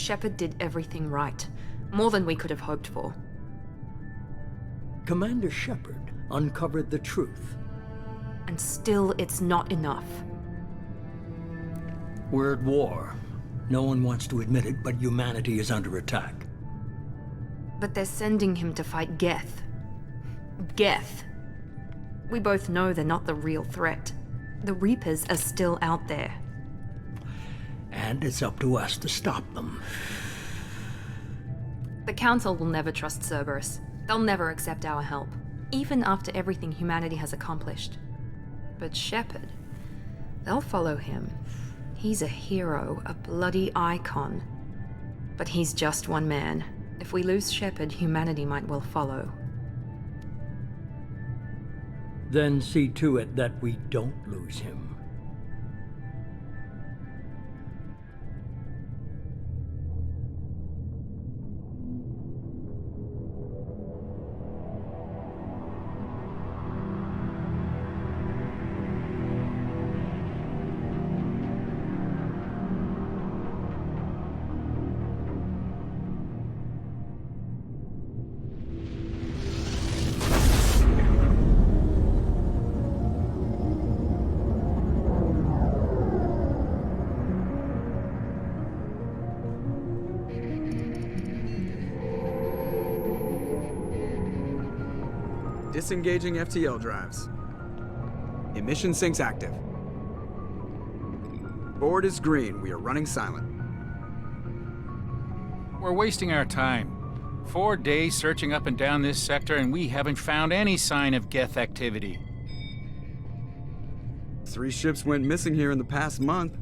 Shepard did everything right. More than we could have hoped for. Commander Shepard uncovered the truth. And still, it's not enough. We're at war. No one wants to admit it, but humanity is under attack. But they're sending him to fight Geth. Geth. We both know they're not the real threat. The Reapers are still out there. And it's up to us to stop them. The Council will never trust Cerberus. They'll never accept our help, even after everything humanity has accomplished. But Shepard, they'll follow him. He's a hero, a bloody icon. But he's just one man. If we lose Shepard, humanity might well follow. Then see to it that we don't lose him. Disengaging FTL drives. Emission sinks active. Board is green. We are running silent. We're wasting our time. 4 days searching up and down this sector, and we haven't found any sign of Geth activity. 3 ships went missing here in the past month.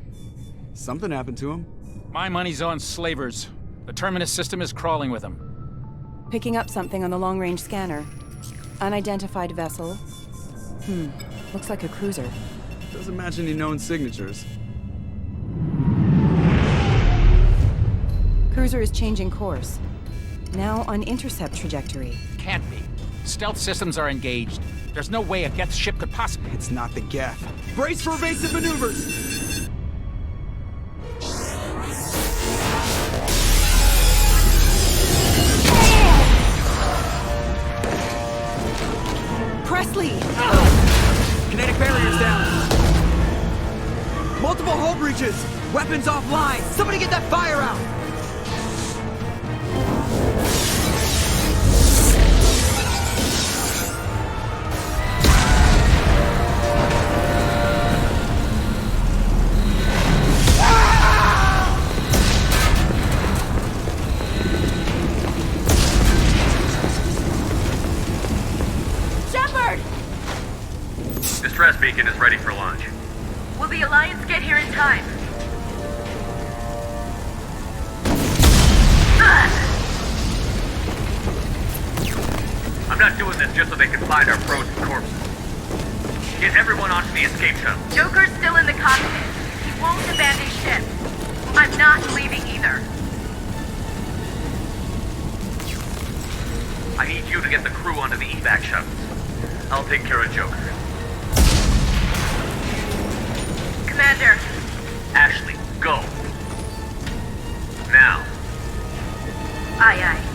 Something happened to them. My money's on slavers. The Terminus system is crawling with them. Picking up something on the long-range scanner. Unidentified vessel. Looks like a cruiser. Doesn't match any known signatures. Cruiser is changing course. Now on intercept trajectory. Can't be. Stealth systems are engaged. There's no way a Geth ship could possibly... It's not the Geth. Brace for evasive maneuvers! Presley! Kinetic barriers down. Multiple hull breaches. Weapons offline. Somebody get that fire out. Distress beacon is ready for launch. Will the Alliance get here in time? I'm not doing this just so they can find our frozen corpses. Get everyone onto the escape shuttle. Joker's still in the cockpit. He won't abandon ship. I'm not leaving either. I need you to get the crew onto the evac shuttles. I'll take care of Joker. Commander. Ashley, go. Now. Aye, aye.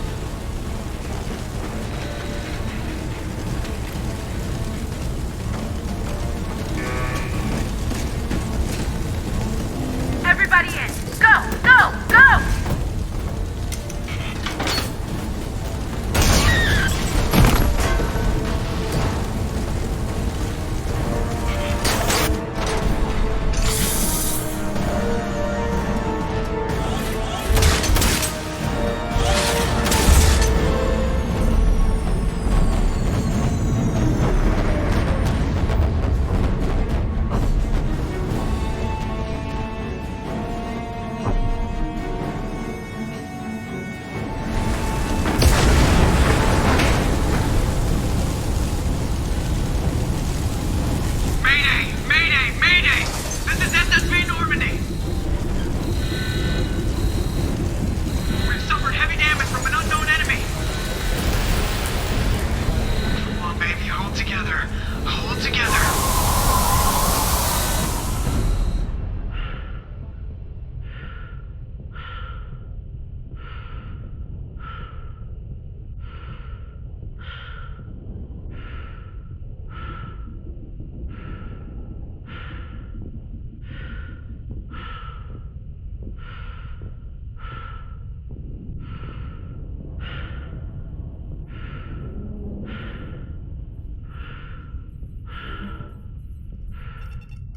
Everybody in. Go, go, go!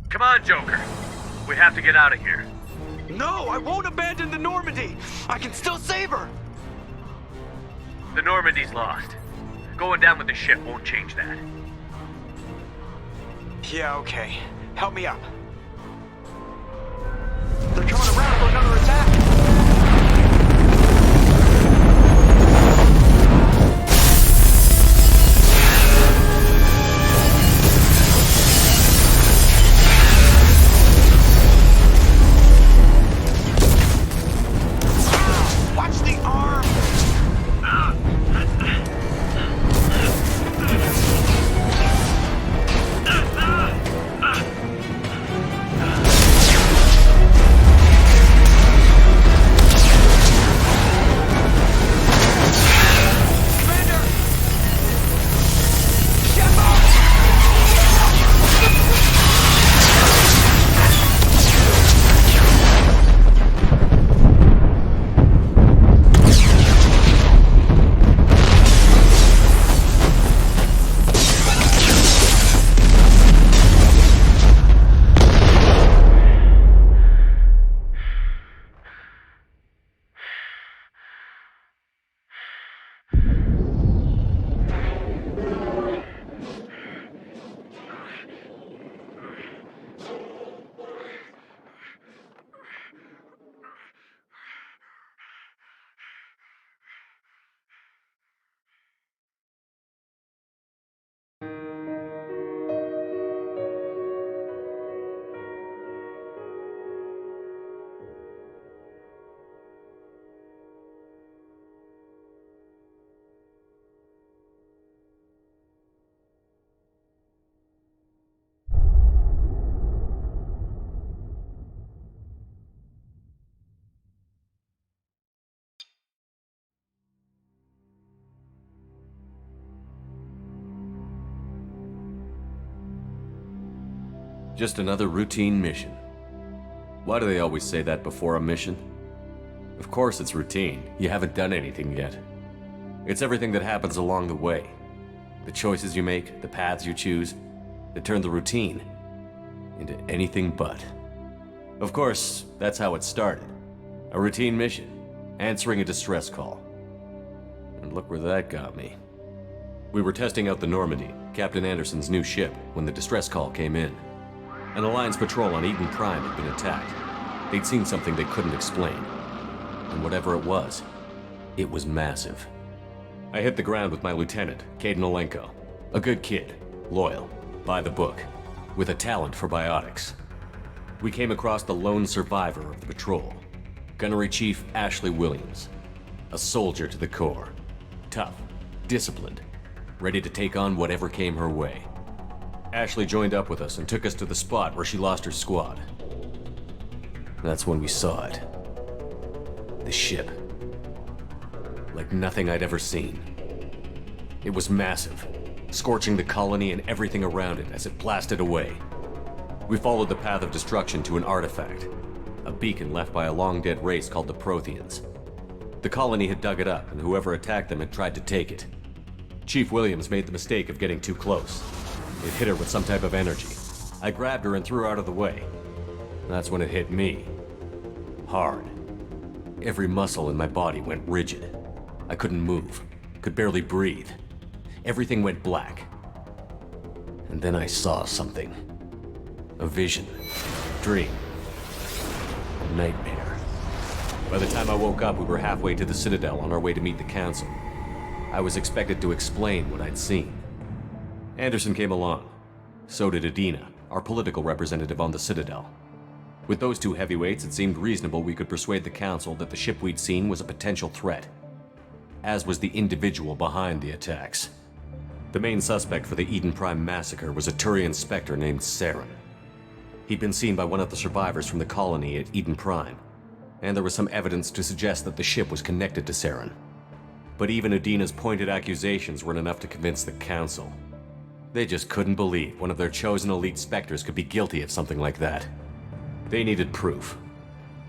Come on, Joker. We have to get out of here. No, I won't abandon the Normandy! I can still save her! The Normandy's lost. Going down with the ship won't change that. Yeah, okay. Help me up. They're coming around for another attack! Watch the arm! Just another routine mission. Why do they always say that before a mission? Of course it's routine. You haven't done anything yet. It's everything that happens along the way. The choices you make, the paths you choose, that turn the routine into anything but. Of course, that's how it started. A routine mission, answering a distress call. And look where that got me. We were testing out the Normandy, Captain Anderson's new ship, when the distress call came in. An Alliance patrol on Eden Prime had been attacked. They'd seen something they couldn't explain. And whatever it was massive. I hit the ground with my lieutenant, Caden Olenko. A good kid, loyal, by the book, with a talent for biotics. We came across the lone survivor of the patrol, Gunnery Chief Ashley Williams. A soldier to the core. Tough, disciplined, ready to take on whatever came her way. Ashley joined up with us and took us to the spot where she lost her squad. That's when we saw it. The ship. Like nothing I'd ever seen. It was massive, scorching the colony and everything around it as it blasted away. We followed the path of destruction to an artifact, a beacon left by a long-dead race called the Protheans. The colony had dug it up, and whoever attacked them had tried to take it. Chief Williams made the mistake of getting too close. It hit her with some type of energy. I grabbed her and threw her out of the way. That's when it hit me. Hard. Every muscle in my body went rigid. I couldn't move, could barely breathe. Everything went black. And then I saw something. A vision. Dream. A nightmare. By the time I woke up, we were halfway to the Citadel on our way to meet the Council. I was expected to explain what I'd seen. Anderson came along. So did Adina, our political representative on the Citadel. With those two heavyweights, it seemed reasonable we could persuade the Council that the ship we'd seen was a potential threat, as was the individual behind the attacks. The main suspect for the Eden Prime massacre was a Turian Spectre named Saren. He'd been seen by one of the survivors from the colony at Eden Prime, and there was some evidence to suggest that the ship was connected to Saren. But even Adina's pointed accusations weren't enough to convince the Council. They just couldn't believe one of their chosen elite Spectres could be guilty of something like that. They needed proof,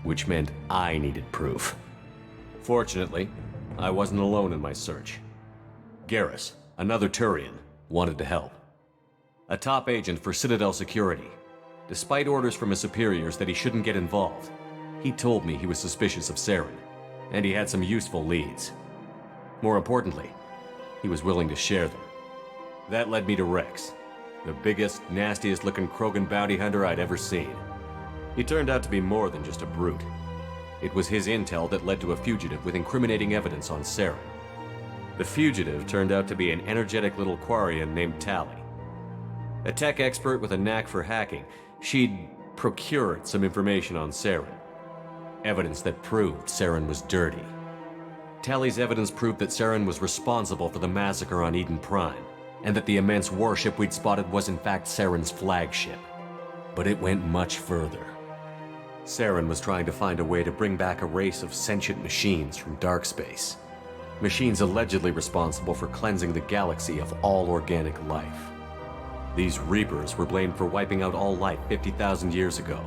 which meant I needed proof. Fortunately, I wasn't alone in my search. Garrus, another Turian, wanted to help. A top agent for Citadel Security, Despite orders from his superiors that he shouldn't get involved, he told me he was suspicious of Saren, and he had some useful leads. More importantly, he was willing to share them. That led me to Rex, the biggest, nastiest-looking Krogan bounty hunter I'd ever seen. He turned out to be more than just a brute. It was his intel that led to a fugitive with incriminating evidence on Saren. The fugitive turned out to be an energetic little Quarian named Tally. A tech expert with a knack for hacking, she'd procured some information on Saren. Evidence that proved Saren was dirty. Tally's evidence proved that Saren was responsible for the massacre on Eden Prime, and that the immense warship we'd spotted was in fact Saren's flagship. But it went much further. Saren was trying to find a way to bring back a race of sentient machines from dark space. Machines allegedly responsible for cleansing the galaxy of all organic life. These Reapers were blamed for wiping out all life 50,000 years ago,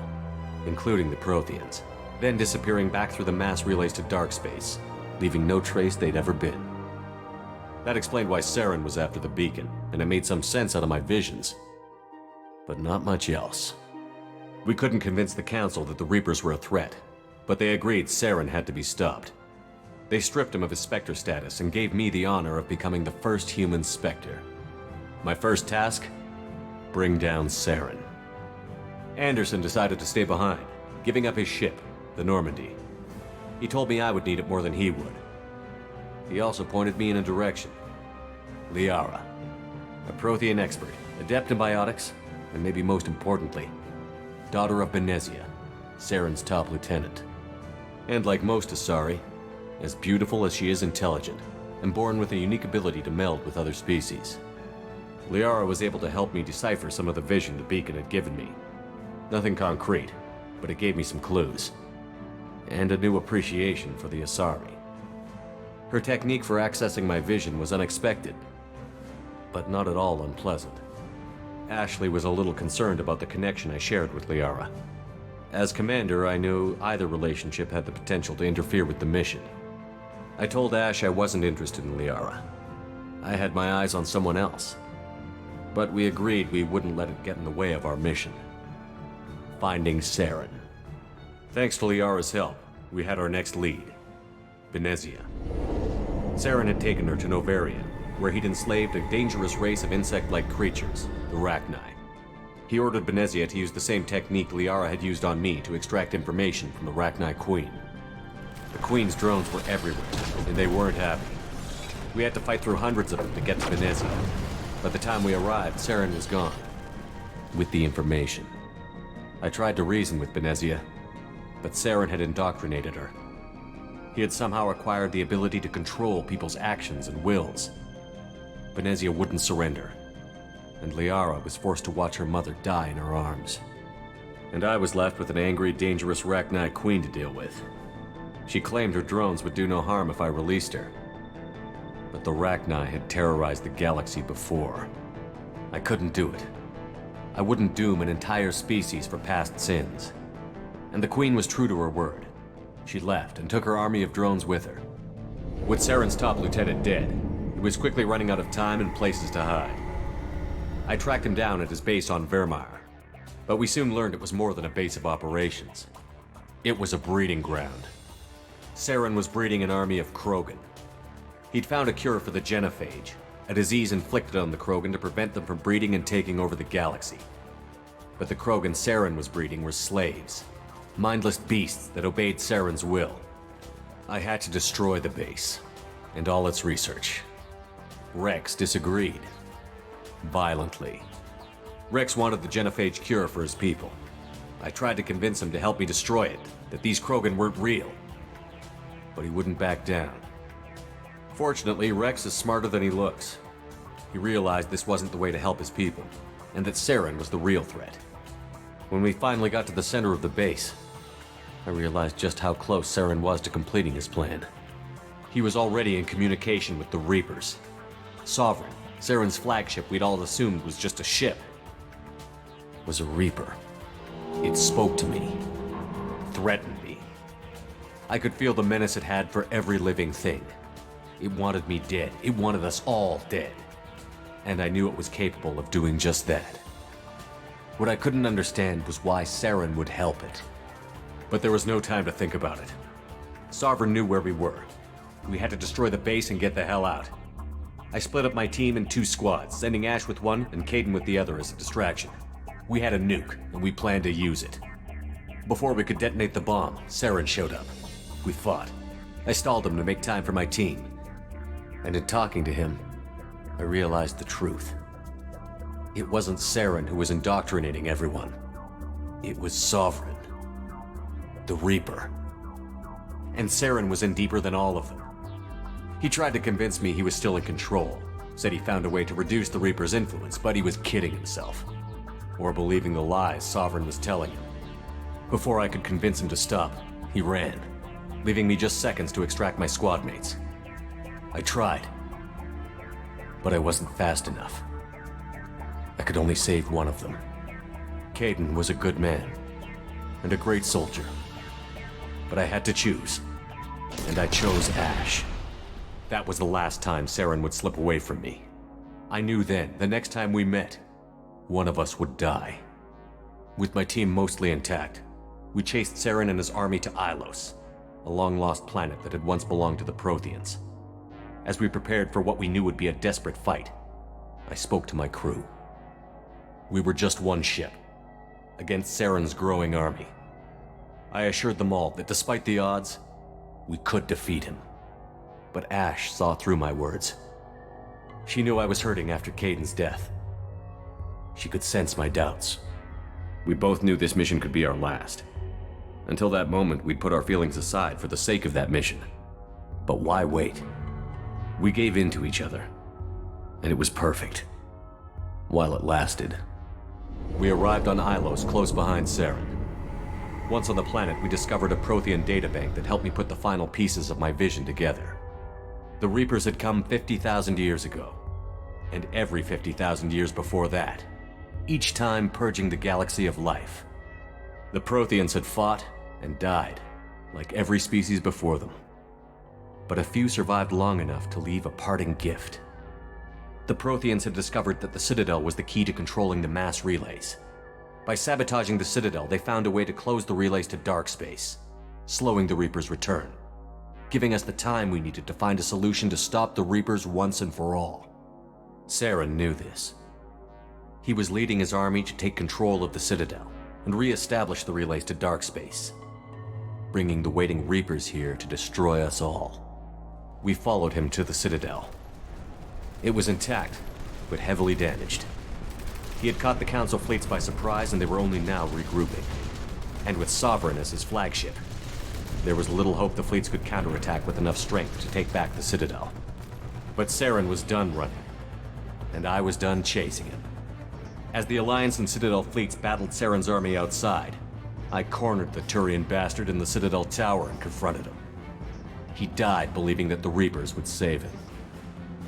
including the Protheans, then disappearing back through the mass relays to dark space, leaving no trace they'd ever been. That explained why Saren was after the beacon, and it made some sense out of my visions. But not much else. We couldn't convince the Council that the Reapers were a threat, but they agreed Saren had to be stopped. They stripped him of his Spectre status and gave me the honor of becoming the first human Spectre. My first task? Bring down Saren. Anderson decided to stay behind, giving up his ship, the Normandy. He told me I would need it more than he would. He also pointed me in a direction. Liara, a Prothean expert, adept in biotics, and maybe most importantly, daughter of Benezia, Saren's top lieutenant. And like most Asari, as beautiful as she is intelligent, and born with a unique ability to meld with other species. Liara was able to help me decipher some of the vision the beacon had given me. Nothing concrete, but it gave me some clues. And a new appreciation for the Asari. Her technique for accessing my vision was unexpected, but not at all unpleasant. Ashley was a little concerned about the connection I shared with Liara. As commander, I knew either relationship had the potential to interfere with the mission. I told Ash I wasn't interested in Liara. I had my eyes on someone else. But we agreed we wouldn't let it get in the way of our mission. Finding Saren. Thanks to Liara's help, we had our next lead, Benezia. Saren had taken her to Novaria, where he'd enslaved a dangerous race of insect-like creatures, the Rachni. He ordered Benezia to use the same technique Liara had used on me to extract information from the Rachni Queen. The Queen's drones were everywhere, and they weren't happy. We had to fight through hundreds of them to get to Benezia. By the time we arrived, Saren was gone, with the information. I tried to reason with Benezia, but Saren had indoctrinated her. He had somehow acquired the ability to control people's actions and wills. Benezia wouldn't surrender, and Liara was forced to watch her mother die in her arms. And I was left with an angry, dangerous Rachni Queen to deal with. She claimed her drones would do no harm if I released her. But the Rachni had terrorized the galaxy before. I couldn't do it. I wouldn't doom an entire species for past sins. And the Queen was true to her word. She left and took her army of drones with her. With Saren's top lieutenant dead, he was quickly running out of time and places to hide. I tracked him down at his base on Vermeer, but we soon learned it was more than a base of operations. It was a breeding ground. Saren was breeding an army of Krogan. He'd found a cure for the genophage, a disease inflicted on the Krogan to prevent them from breeding and taking over the galaxy. But the Krogan Saren was breeding were slaves, mindless beasts that obeyed Saren's will. I had to destroy the base, and all its research. Rex disagreed. Violently. Rex wanted the genophage cure for his people. I tried to convince him to help me destroy it, that these Krogan weren't real. But he wouldn't back down. Fortunately, Rex is smarter than he looks. He realized this wasn't the way to help his people, and that Saren was the real threat. When we finally got to the center of the base, I realized just how close Saren was to completing his plan. He was already in communication with the Reapers. Sovereign, Saren's flagship we'd all assumed was just a ship, was a Reaper. It spoke to me, threatened me. I could feel the menace it had for every living thing. It wanted me dead. It wanted us all dead. And I knew it was capable of doing just that. What I couldn't understand was why Saren would help it. But there was no time to think about it. Sovereign knew where we were. We had to destroy the base and get the hell out. I split up my team in 2 squads, sending Ash with one and Caden with the other as a distraction. We had a nuke, and we planned to use it. Before we could detonate the bomb, Saren showed up. We fought. I stalled him to make time for my team. And in talking to him, I realized the truth. It wasn't Saren who was indoctrinating everyone. It was Sovereign. The Reaper. And Saren was in deeper than all of them. He tried to convince me he was still in control, said he found a way to reduce the Reaper's influence, but he was kidding himself. Or believing the lies Sovereign was telling him. Before I could convince him to stop, he ran, leaving me just seconds to extract my squad mates. I tried, but I wasn't fast enough. I could only save one of them. Caden was a good man, and a great soldier. But I had to choose, and I chose Ash. That was the last time Saren would slip away from me. I knew then, the next time we met, one of us would die. With my team mostly intact, we chased Saren and his army to Ilos, a long-lost planet that had once belonged to the Protheans. As we prepared for what we knew would be a desperate fight, I spoke to my crew. We were just one ship, against Saren's growing army. I assured them all that despite the odds, we could defeat him. But Ash saw through my words. She knew I was hurting after Caden's death. She could sense my doubts. We both knew this mission could be our last. Until that moment, we'd put our feelings aside for the sake of that mission. But why wait? We gave in to each other, and it was perfect. While it lasted. We arrived on Ilos, close behind Saren. Once on the planet, we discovered a Prothean databank that helped me put the final pieces of my vision together. The Reapers had come 50,000 years ago, and every 50,000 years before that, each time purging the galaxy of life. The Protheans had fought and died, like every species before them. But a few survived long enough to leave a parting gift. The Protheans had discovered that the Citadel was the key to controlling the mass relays. By sabotaging the Citadel, they found a way to close the relays to dark space, slowing the Reaper's return, giving us the time we needed to find a solution to stop the Reapers once and for all. Saren knew this. He was leading his army to take control of the Citadel and re-establish the relays to dark space, bringing the waiting Reapers here to destroy us all. We followed him to the Citadel. It was intact, but heavily damaged. He had caught the Council fleets by surprise, and they were only now regrouping. And with Sovereign as his flagship, there was little hope the fleets could counterattack with enough strength to take back the Citadel. But Saren was done running, and I was done chasing him. As the Alliance and Citadel fleets battled Saren's army outside, I cornered the Turian bastard in the Citadel tower and confronted him. He died believing that the Reapers would save him.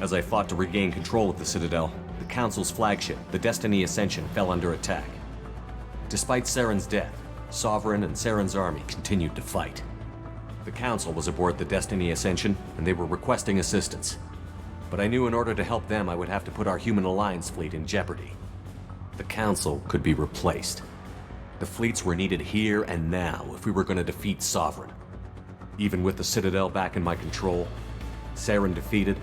As I fought to regain control of the Citadel, the Council's flagship, the Destiny Ascension, fell under attack. Despite Saren's death, Sovereign and Saren's army continued to fight. The Council was aboard the Destiny Ascension, and they were requesting assistance. But I knew in order to help them, I would have to put our human alliance fleet in jeopardy. The Council could be replaced. The fleets were needed here and now if we were going to defeat Sovereign. Even with the Citadel back in my control, Saren defeated,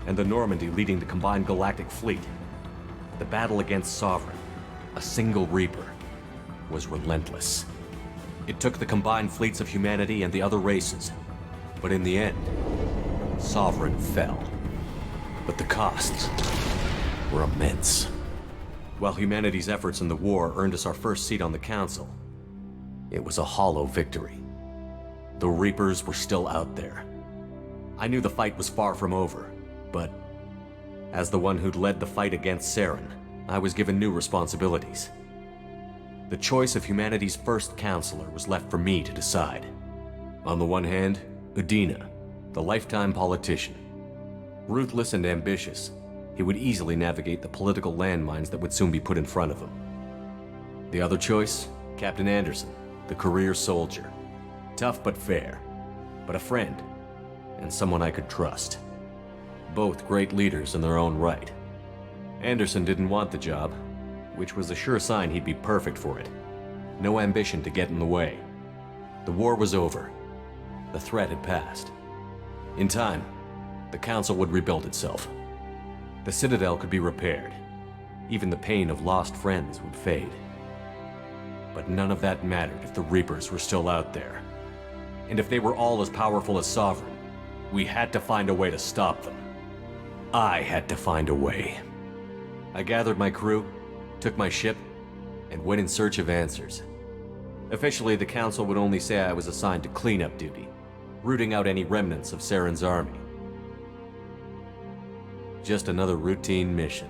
and the Normandy leading the combined galactic fleet, the battle against Sovereign, a single Reaper, was relentless. It took the combined fleets of humanity and the other races, but in the end, Sovereign fell. But the costs were immense. While humanity's efforts in the war earned us our first seat on the Council, it was a hollow victory. The Reapers were still out there. I knew the fight was far from over, but as the one who'd led the fight against Saren, I was given new responsibilities. The choice of humanity's first counselor was left for me to decide. On the one hand, Udina, the lifetime politician. Ruthless and ambitious, he would easily navigate the political landmines that would soon be put in front of him. The other choice, Captain Anderson, the career soldier. Tough but fair, but a friend, and someone I could trust. Both great leaders in their own right. Anderson didn't want the job, which was a sure sign he'd be perfect for it. No ambition to get in the way. The war was over. The threat had passed. In time, the Council would rebuild itself. The Citadel could be repaired. Even the pain of lost friends would fade. But none of that mattered if the Reapers were still out there. And if they were all as powerful as Sovereign, we had to find a way to stop them. I had to find a way. I gathered my crew, took my ship, and went in search of answers. Officially, the Council would only say I was assigned to cleanup duty, rooting out any remnants of Saren's army. Just another routine mission.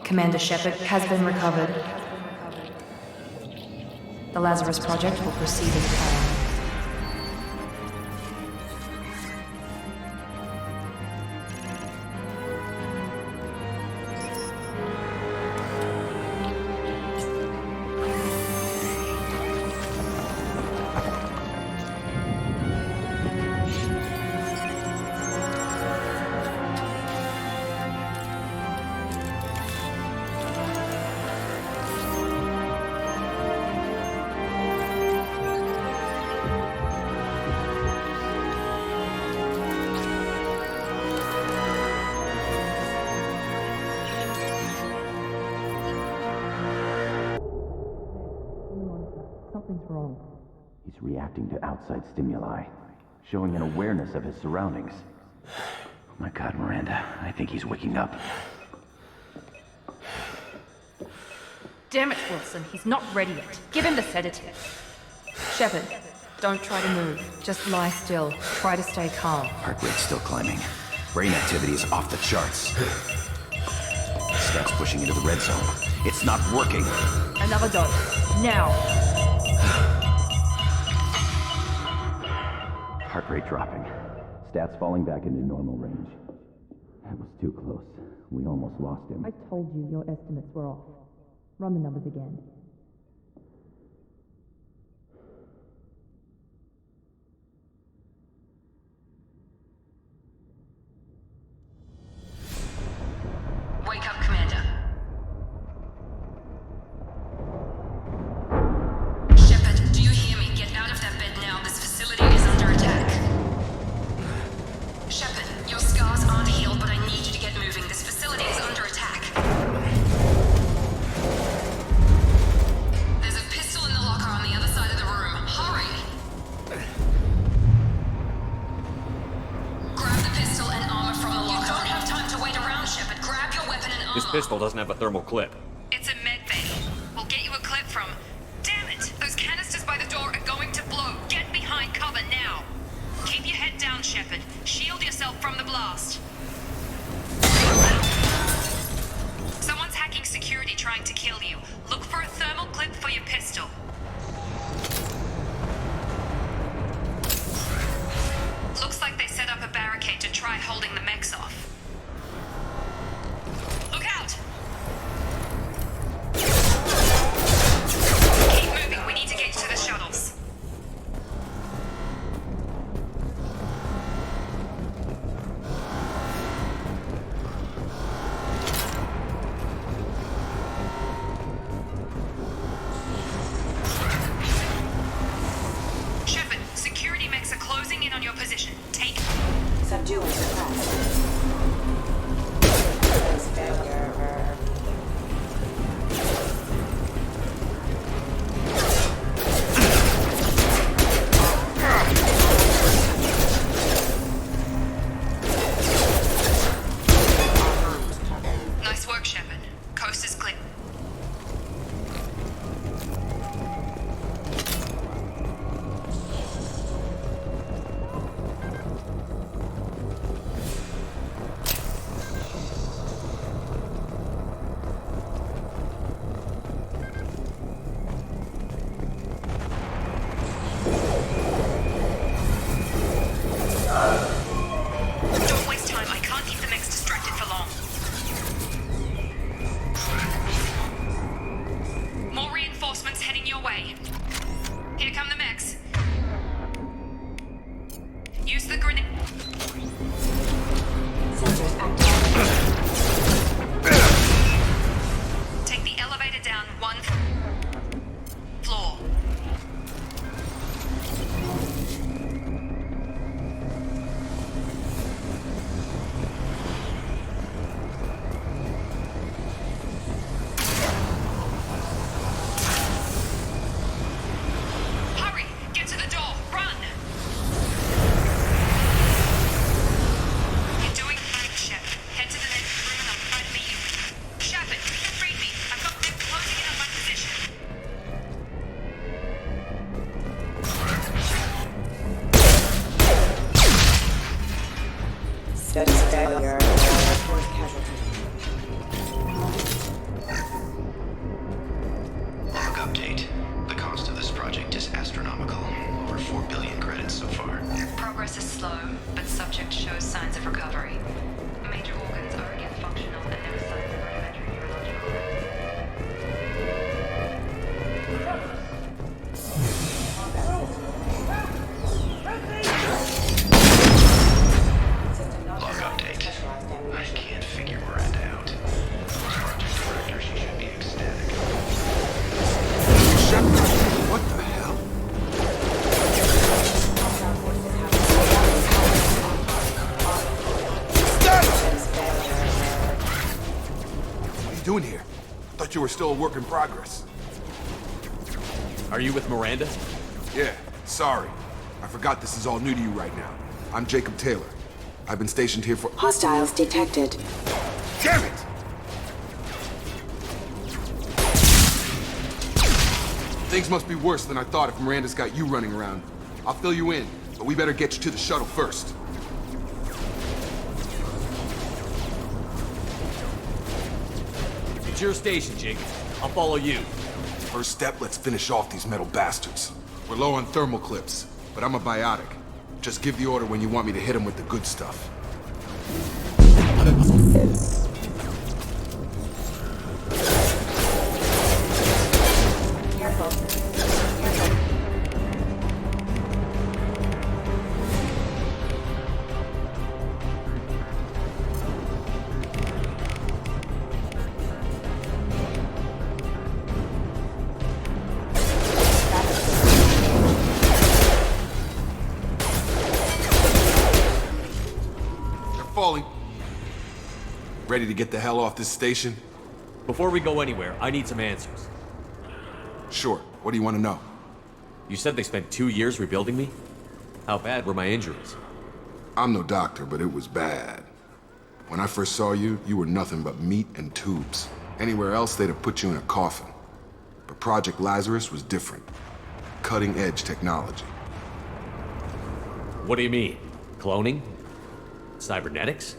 Commander Shepard has been recovered. The Lazarus Project will proceed as planned. Something's wrong. He's reacting to outside stimuli, showing an awareness of his surroundings. Oh my God, Miranda, I think he's waking up. Damn it, Wilson, he's not ready yet. Give him the sedative. Shepard, don't try to move. Just lie still. Try to stay calm. Heart rate's still climbing. Brain activity is off the charts. Stats pushing into the red zone. It's not working. Another dose. Now. Heart rate dropping. Stats falling back into normal range. That was too close. We almost lost him. I told you your estimates were off. Run the numbers again. Wake up, Commander. Shepard, do you hear me? Get out of that bed now. This facility is under attack. Shepard, your scars aren't healed, but I need you to get moving. This facility is under attack. There's a pistol in the locker on the other side of the room. Hurry! Grab the pistol and armor from the locker. You don't have time to wait around, Shepard. Grab your weapon and armor. This pistol doesn't have a thermal clip. It's a med bay. We'll get you a clip from... Damn it! Those canisters by the door are going to blow. Get behind cover now. Keep your head down, Shepard. Shield yourself from the blast. Someone's hacking security trying to kill you. Look for a thermal clip for your pistol. Looks like they set up a barricade to try holding the mechs off. Look out! doing here? I thought you were still a work in progress. Are you with Miranda? Yeah, sorry. I forgot this is all new to you right now. I'm Jacob Taylor. I've been stationed here for— Hostiles detected. Damn it! Things must be worse than I thought if Miranda's got you running around. I'll fill you in, but we better get you to the shuttle first. It's your station, Jacob. I'll follow you. First step, let's finish off these metal bastards. We're low on thermal clips, but I'm a biotic. Just give the order when you want me to hit them with the good stuff. Falling. Ready to get the hell off this station? Before we go anywhere, I need some answers. Sure. What do you want to know? You said they spent 2 years rebuilding me? How bad were my injuries? I'm no doctor, but it was bad. When I first saw you, you were nothing but meat and tubes. Anywhere else, they'd have put you in a coffin. But Project Lazarus was different. Cutting-edge technology. What do you mean? Cloning? Cybernetics?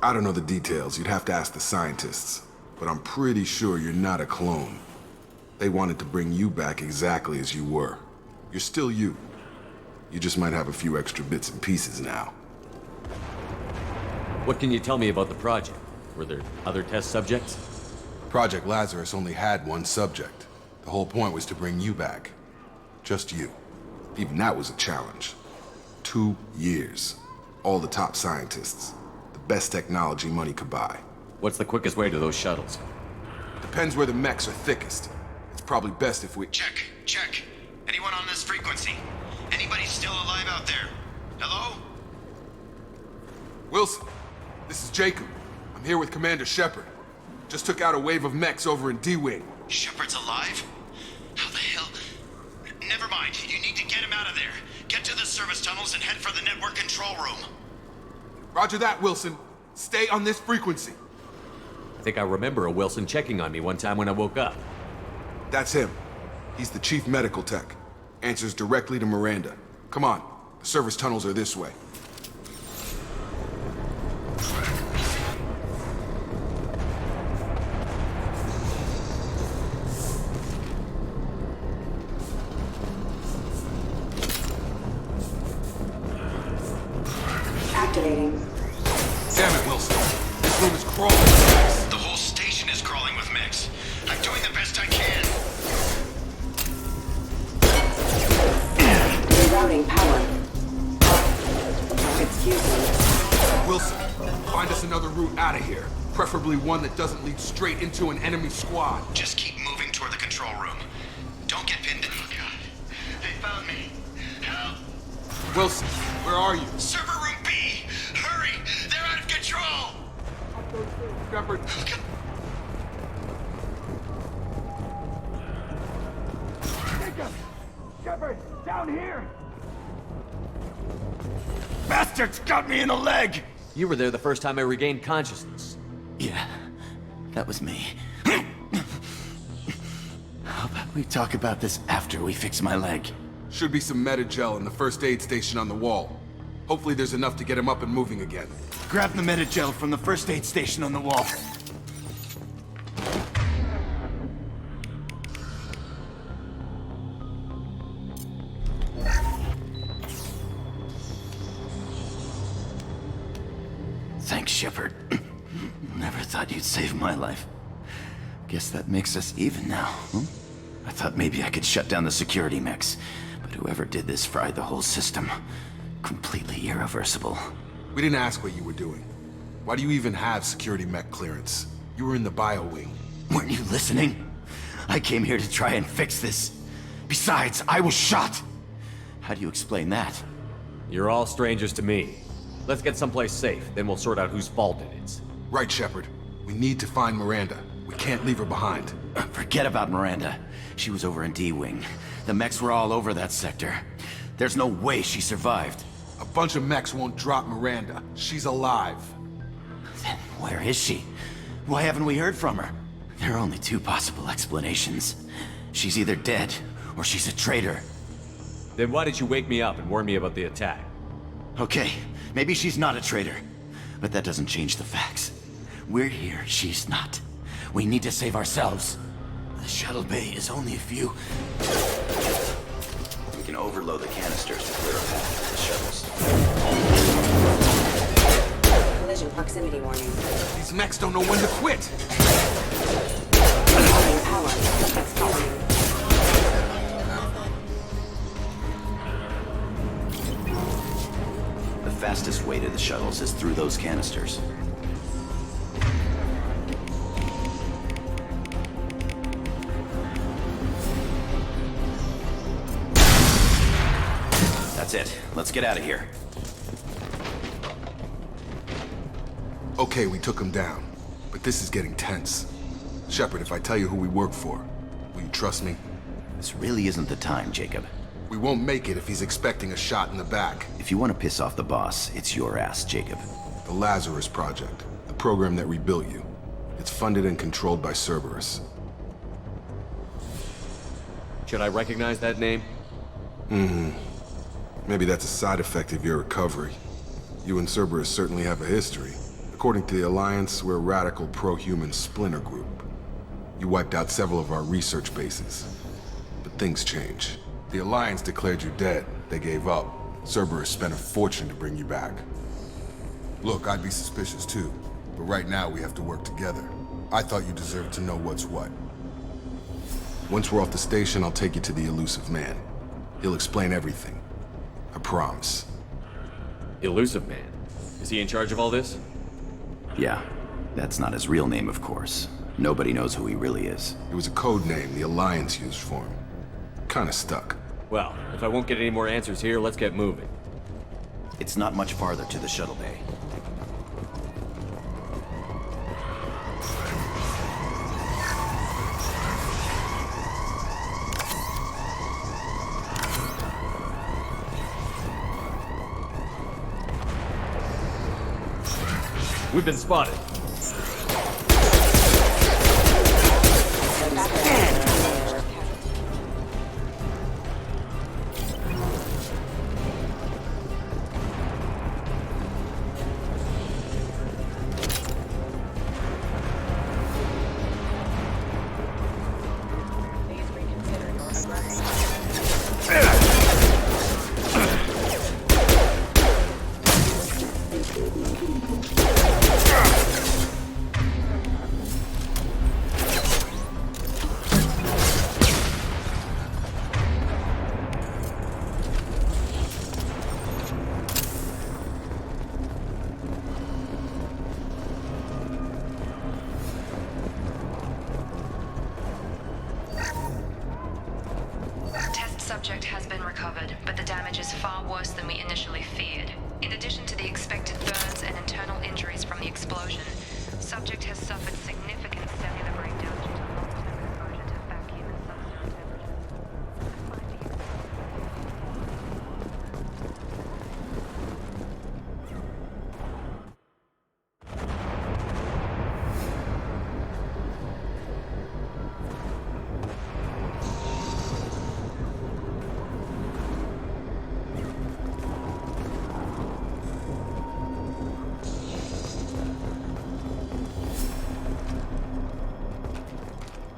I don't know the details. You'd have to ask the scientists. But I'm pretty sure you're not a clone. They wanted to bring you back exactly as you were. You're still you. You just might have a few extra bits and pieces now. What can you tell me about the project? Were there other test subjects? Project Lazarus only had one subject. The whole point was to bring you back. Just you. Even that was a challenge. 2 years. All the top scientists. The best technology money could buy. What's the quickest way to those shuttles? Depends where the mechs are thickest. It's probably best if we— Check. Anyone on this frequency? Anybody still alive out there? Hello? Wilson, this is Jacob. I'm here with Commander Shepard. Just took out a wave of mechs over in D-Wing. Shepard's alive? How the hell? Never mind. You need to get him out of there. Get to the service tunnels and head for the network control room. Roger that, Wilson. Stay on this frequency. I think I remember a Wilson checking on me one time when I woke up. That's him. He's the chief medical tech. Answers directly to Miranda. Come on. The service tunnels are this way. Activating. Damn it, Wilson. This room is crawling with mechs. The whole station is crawling with mechs. I'm doing the best I can. Rerouting power. Excuse me. Wilson, find us another route out of here. Preferably one that doesn't lead straight into an enemy squad. Just keep moving toward the control room. Don't get pinned in. Oh, God. They found me. Help. Wilson, where are you? Server room B. Hurry. They're out of control. Shepard. Shepard, down here! Bastards got me in the leg! You were there the first time I regained consciousness. Yeah, that was me. How about we talk about this after we fix my leg? Should be some Metagel in the first aid station on the wall. Hopefully there's enough to get him up and moving again. Grab the Metagel from the first aid station on the wall. Thanks, Shepard. Never thought you'd save my life. Guess that makes us even now, huh? I thought maybe I could shut down the security mechs, but whoever did this fried the whole system. Completely irreversible. We didn't ask what you were doing. Why do you even have security mech clearance? You were in the bio wing. Weren't you listening? I came here to try and fix this. Besides, I was shot. How do you explain that? You're all strangers to me. Let's get someplace safe, then we'll sort out whose fault it is. Right, Shepard. We need to find Miranda. We can't leave her behind. Forget about Miranda. She was over in D-Wing. The mechs were all over that sector. There's no way she survived. A bunch of mechs won't drop Miranda. She's alive. Then where is she? Why haven't we heard from her? There are only two possible explanations. She's either dead, or she's a traitor. Then why did you wake me up and warn me about the attack? Okay, maybe she's not a traitor. But that doesn't change the facts. We're here, she's not. We need to save ourselves. The shuttle bay is only a few... We can overload the canisters to clear a path to the shuttles. Collision proximity warning. These mechs don't know when to quit. Power. That's following. The fastest way to the shuttles is through those canisters. That's it. Let's get out of here. Okay, we took him down. But this is getting tense. Shepard, if I tell you who we work for, will you trust me? This really isn't the time, Jacob. We won't make it if he's expecting a shot in the back. If you want to piss off the boss, it's your ass, Jacob. The Lazarus Project, the program that rebuilt you. It's funded and controlled by Cerberus. Should I recognize that name? Maybe that's a side effect of your recovery. You and Cerberus certainly have a history. According to the Alliance, we're a radical pro-human splinter group. You wiped out several of our research bases. But things change. The Alliance declared you dead. They gave up. Cerberus spent a fortune to bring you back. Look, I'd be suspicious too. But right now we have to work together. I thought you deserved to know what's what. Once we're off the station, I'll take you to the Elusive Man. He'll explain everything. I promise. Elusive Man? Is he in charge of all this? Yeah. That's not his real name, of course. Nobody knows who he really is. It was a code name the Alliance used for him. Kinda stuck. Well, if I won't get any more answers here, let's get moving. It's not much farther to the shuttle bay. We've been spotted. Subject has been recovered, but the damage is far worse than we initially feared. In addition to the expected burns and internal injuries from the explosion, subject has suffered significant cellular breakdown due to long-term exposure to vacuum and subsurface temperatures.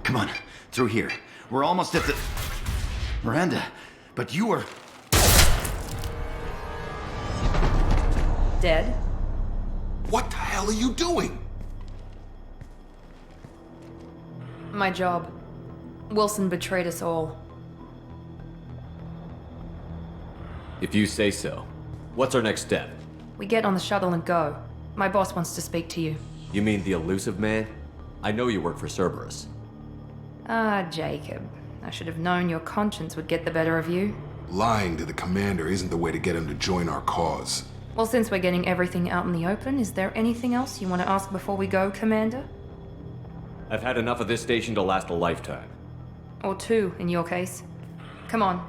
Come on, through here. We're almost at the... Miranda, but you were... Dead? What the hell are you doing? My job. Wilson betrayed us all. If you say so. What's our next step? We get on the shuttle and go. My boss wants to speak to you. You mean the Elusive Man? I know you work for Cerberus. Ah, Jacob. I should have known your conscience would get the better of you. Lying to the commander isn't the way to get him to join our cause. Well, since we're getting everything out in the open, is there anything else you want to ask before we go, Commander? I've had enough of this station to last a lifetime. Or two, in your case. Come on.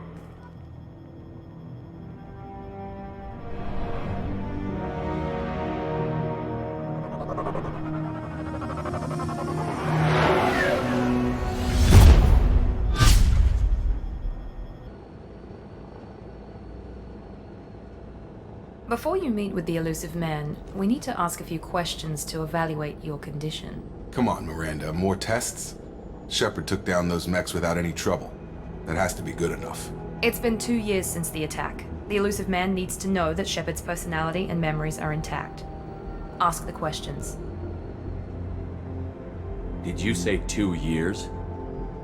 Before you meet with the elusive man, we need to ask a few questions to evaluate your condition. Come on, Miranda, more tests? Shepard took down those mechs without any trouble. That has to be good enough. It's been 2 years since the attack. The elusive man needs to know that Shepard's personality and memories are intact. Ask the questions. Did you say 2 years?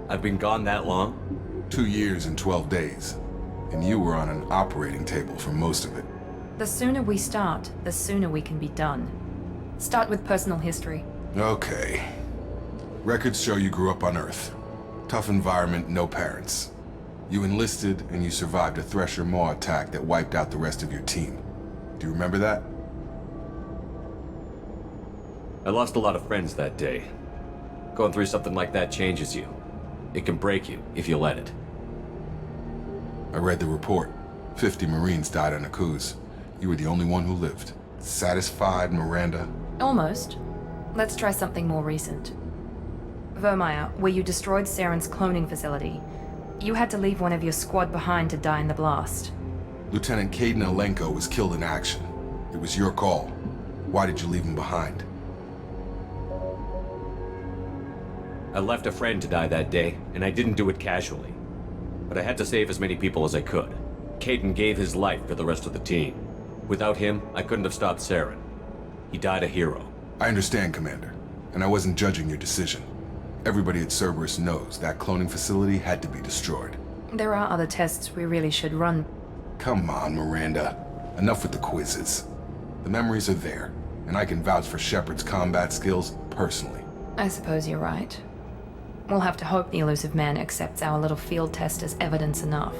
I've been gone that long? 2 years and 12 days. And you were on an operating table for most of it. The sooner we start, the sooner we can be done. Start with personal history. Okay. Records show you grew up on Earth. Tough environment, no parents. You enlisted and you survived a Thresher Maw attack that wiped out the rest of your team. Do you remember that? I lost a lot of friends that day. Going through something like that changes you. It can break you if you let it. I read the report. 50 Marines died on a cruise. You were the only one who lived. Satisfied, Miranda? Almost. Let's try something more recent. Vermeer, where you destroyed Saren's cloning facility, you had to leave one of your squad behind to die in the blast. Lieutenant Caden Alenko was killed in action. It was your call. Why did you leave him behind? I left a friend to die that day, and I didn't do it casually. But I had to save as many people as I could. Caden gave his life for the rest of the team. Without him, I couldn't have stopped Saren. He died a hero. I understand, Commander, and I wasn't judging your decision. Everybody at Cerberus knows that cloning facility had to be destroyed. There are other tests we really should run. Come on, Miranda. Enough with the quizzes. The memories are there, and I can vouch for Shepard's combat skills personally. I suppose you're right. We'll have to hope the elusive man accepts our little field test as evidence enough.